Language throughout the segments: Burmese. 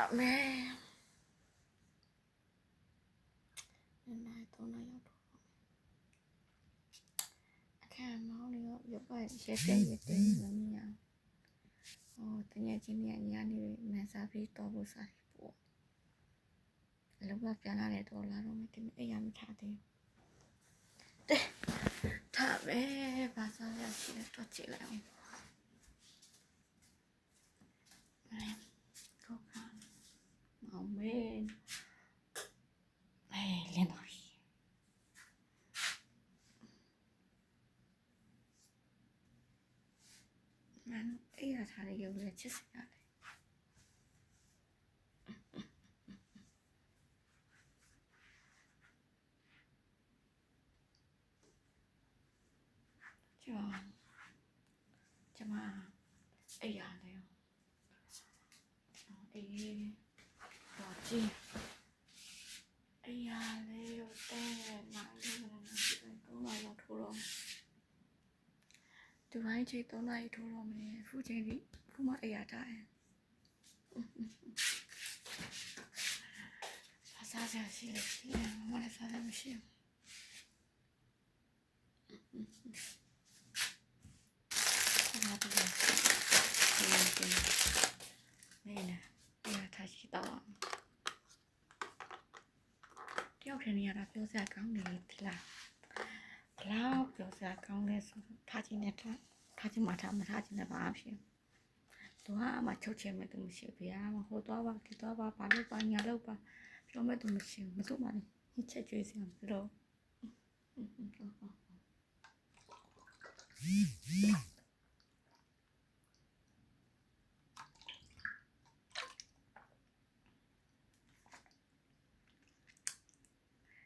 ထားမယ်နိုင်တော့နိုင်ရောက်တော့အခါမောင်းနေတော့ရုပ်ကရဲတဲ့မမြင်အောင်တကယ်ချင်းညညာနေမန်စားပြီးတော့ဖို့စားပေါ့အလုပ်ကပြန်လာတဲ့တော့လာတော့မတင်အိမ်ရမထားသေးဘူးထားမယ်ဘာစားရရှိလဲတော့ကြည့်လိုက်အောင်ကောကမောင်မဲလင်းပါပြီမန်အေးရထားရရုပ်လည်းချစ်စရာလေကျမအေးရတယ်အေးတော့ကြည့်အေးရလေတော့တဲ့နိုင်လို့တော့လာတော့ထိုးတော့ဒီပိုင်းချိန်3နာရီထိုးတော့မယ်ဖူးချိန်ကြီးဖူးမအေးရထားရင်စားစရာရှိလေရှိတယ်မလည်းစားရမရှိဘူးလာပြီနေနေအေးရထားရှိတော့တယောက်ထင်နေရတာပြောစရာကောင်းတယ်ဒီလားဘလောက်ပြောစရာကောင်းလဲဆိုထားချင်းနဲ့ထားချင်းမှထားမထားချင်းနဲ့ဘာဖြစ်သူကမှချုပ်ချင်မဲ့သူမရှိဘူးဗျာမဟိုသွားပါဒီသွားပါဘာလို့ပါညာလို့ပါပြောမဲ့သူမရှိဘူးမသူ့မှလည်းညှချက်ကြွေးစရာမလို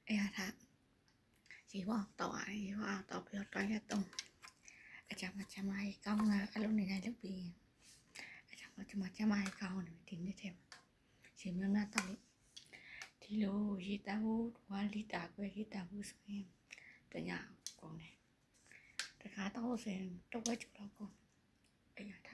အေးဟာရေဝတော့ရေဝတော့ပြီးတော့တိုင်းရတော့အကြမ်းချမ်းမကြီးကောင်းတာအလုံးနေတိုင်းလုပ်ပြီးအကြမ်းချမ်းမကြီးကောင်းတယ်ဒီနေ့တည်းရေမြနာတော့ဒီလိုရေတန်း1လီတာခွဲရေတန်းဘူးဆိုရင်တညကောင်းတယ်တခါတော့ဆိုရင်တော့ဝက်ကျော်တော့ကောင်းအေးရထား